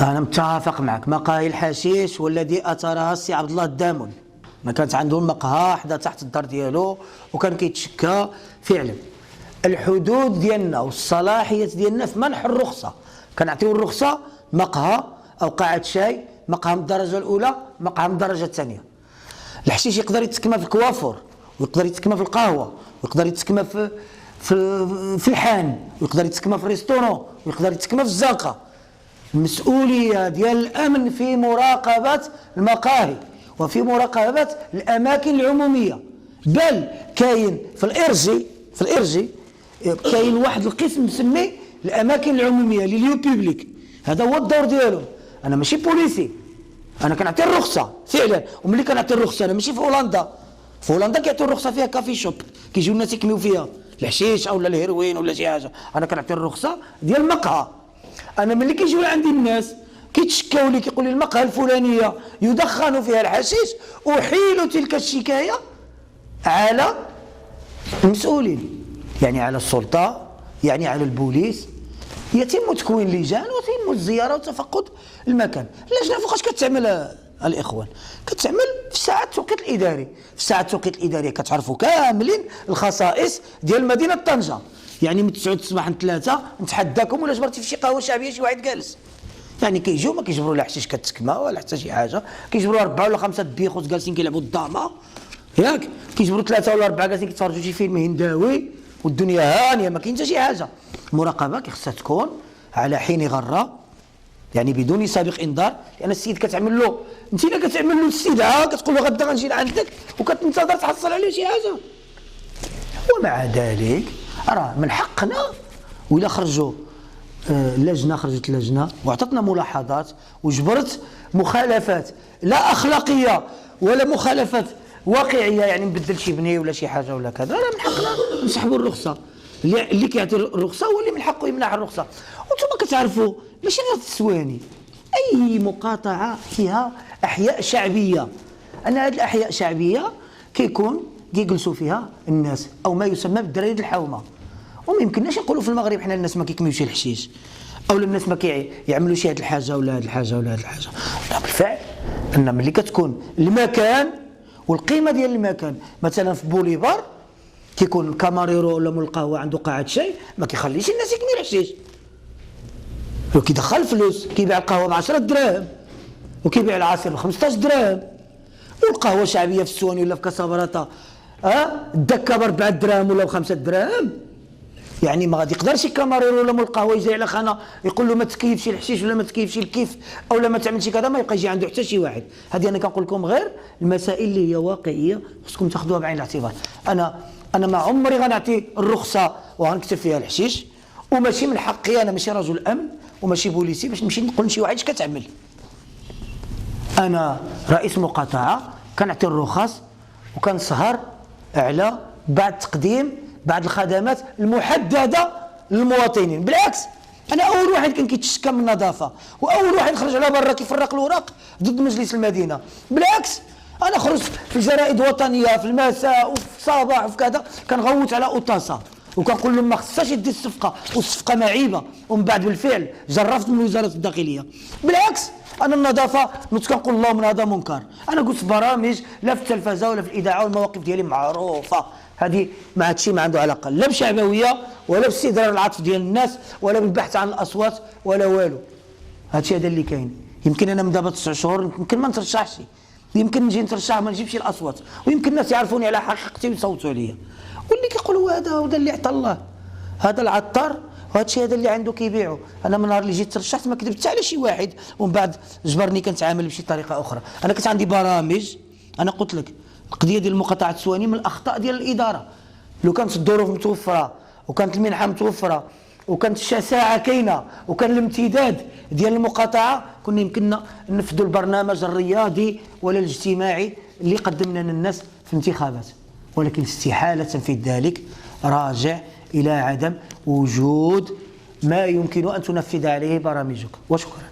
أنا متفق معك. مقاهي الحشيش والذي أثرها السي عبد الله الدامل، ما كانت عندهم مقهى حدا تحت الدار ديالو وكان كيتشكى. فعلا الحدود ديالنا والصلاحيات ديالنا في منح الرخصة، كنعطيو الرخصة مقهى أو قاعة شاي، مقهى من الدرجة الأولى، مقهى من الدرجة الثانية. الحشيش يقدر يتسكمى في الكوافور، ويقدر يتسكمى في القهوة، ويقدر يتسكمى في الحان، ويقدر يتسكمى في الريستورون، ويقدر يتسكمى في الزنقة. المسؤولية ديال الأمن في مراقبة المقاهي وفي مراقبة الأماكن العمومية. بل كاين في الإرجي كاين واحد القسم مسمي الأماكن العمومية لي ليو بيبليك، هذا هو الدور ديالهم. أنا ماشي بوليسي، أنا كنعطي الرخصة فعلا. وملي كنعطي الرخصة أنا ماشي في هولندا. في هولندا كيعطيو الرخصة فيها كافي شوب، كيجيو الناس يكميو فيها الحشيش أو الهيروين ولا شي حاجة. أنا كنعطي الرخصة ديال المقهى. أنا ملي كيجيو عندي الناس كيتشكاو لي كيقول لي المقهى الفلانية يدخن فيها الحشيش، أحيل تلك الشكاية على المسؤولين، يعني على السلطة، يعني على البوليس. يتم تكوين لجان ويتم الزيارة وتفقد المكان. اللجنة فوقاش كتعمل الإخوان؟ كتعمل في ساعة التوقيت الإداري. في ساعة التوقيت الإداري كتعرفوا كاملين الخصائص ديال مدينة طنجة، يعني من 9 الصباح ل 3 نتحداكم ولا جبرتي في شي قهوة شعبية شي واحد جالس. يعني كيجيو ما كيجبروا لا حشيش كتسكمى ولا حتى شي حاجة، كيجبروا 4 ولا 5 بيخوت جالسين كيلعبوا الداما، ياك كيجبروا 3 ولا 4 جالسين كيتفرجوا شي فيلم هنداوي والدنيا هانية، ما كاين حتى شي حاجة. المراقبة خصها تكون على حين غرة، يعني بدون سابق انذار. لان السيد كتعمل له، انت الا كتعمل له استدعاء كتقول له غدا غنجي لعندك وكتنتظر تحصل عليه شي حاجه. ومع ذلك راه من حقنا، وإلا خرجوا خرجت لجنه وعطتنا ملاحظات وجبرت مخالفات لا اخلاقيه ولا مخالفات واقعيه، يعني نبدل شي بني ولا شي حاجه ولا كذا، راه من حقنا نسحبوا الرخصه. اللي كيعطي الرخصه هو اللي من حقه يمنع الرخصه. وانتم كتعرفوا ماشي غير التسواني، اي مقاطعه فيها احياء شعبيه، ان هذه الاحياء الشعبيه كيجلسوا فيها الناس او ما يسمى بالدراري الحومه. وما يمكنناش نقولوا في المغرب حنا الناس ما كيكميوش الحشيش، او الناس ما كيعملوش هذه الحاجه ولا هذه الحاجه ولا هذه الحاجه. لا بالفعل ان ملي كتكون المكان والقيمه ديال المكان، مثلا في بوليفار كيكون الكاماريرو ولا مول القهوه عنده قاعه شاي، ما كيخليش الناس يكميو الحشيش، وكيدخل فلوس، كيبيع القهوه ب 10 دراهم وكيبيع العصير ب 15 دراهم. والقهوه شعبيه في السواني ولا في كاسابراتا الدكه ب 4 دراهم ولا ب 5 دراهم. يعني ما غادي يقدرش الكاماريرو ولا مول القهوه يجي على خانه يقول له ما تكيفش الحشيش ولا ما تكيفش الكيف او لا ما تعملش كذا، ما يبقى يجي عنده حتى شي واحد. هذه انا كنقول لكم غير المسائل اللي هي واقعيه خصكم تاخذوها بعين الاعتبار. انا ما عمري غنعطي الرخصه وغنكتب فيها الحشيش، وماشي من حقي، انا ماشي رجل امن وماشي بوليسي باش نمشي نقول لشي واحد اش كتعمل. انا رئيس مقاطعه كنعطي الرخص وكنسهر على تقديم بعض الخدمات المحدده للمواطنين. بالعكس انا اول واحد كان كيتشكى من النظافه، واول واحد خرج على برا كيفرق الوراق ضد مجلس المدينه. بالعكس انا خرجت في الجرائد الوطنيه في المساء وفي الصباح وفي كذا كنغوت على اوطاسا وكنقول لهم ما خصهاش يدي الصفقه، والصفقه معيبه. ومن بعد بالفعل جرفت من وزاره الداخليه. بالعكس انا النظافه كنقول اللهم هذا منكر. انا قلت برامج لا في التلفزه ولا في الاذاعه والمواقف ديالي معروفه، هذه ما هادشي ما عنده علاقه لا بشعبويه ولا باستدرار العطف ديال الناس ولا بالبحث عن الاصوات ولا والو. هادشي هذا اللي كاين. يمكن انا من دابا 9 شهور يمكن ما نترشحش، يمكن نجي نترشح ما نجيبش الاصوات، ويمكن الناس يعرفوني على حقيقتي ويصوتوا عليا. واللي كيقولوا هذا اللي عطى الله، هذا العطار، وهذا الشيء هذا اللي عنده كيبيعه. انا من النهار اللي جيت ترشحت ما كذبت على شي واحد، ومن بعد جبرني كنتعامل بشي طريقه اخرى. انا كنت عندي برامج، انا قلت لك القضيه ديال مقاطعه السواني من الاخطاء ديال الاداره. لو كانت الظروف متوفره وكانت المنحه متوفره وكانت الشساعه كاينه وكان الامتداد ديال المقاطعه، كنا يمكننا ننفذوا البرنامج الرياضي ولا الاجتماعي اللي قدمنا للناس في الانتخابات. ولكن استحاله تنفيذ ذلك راجع الى عدم وجود ما يمكن ان تنفذ عليه برامجك. وشكرا.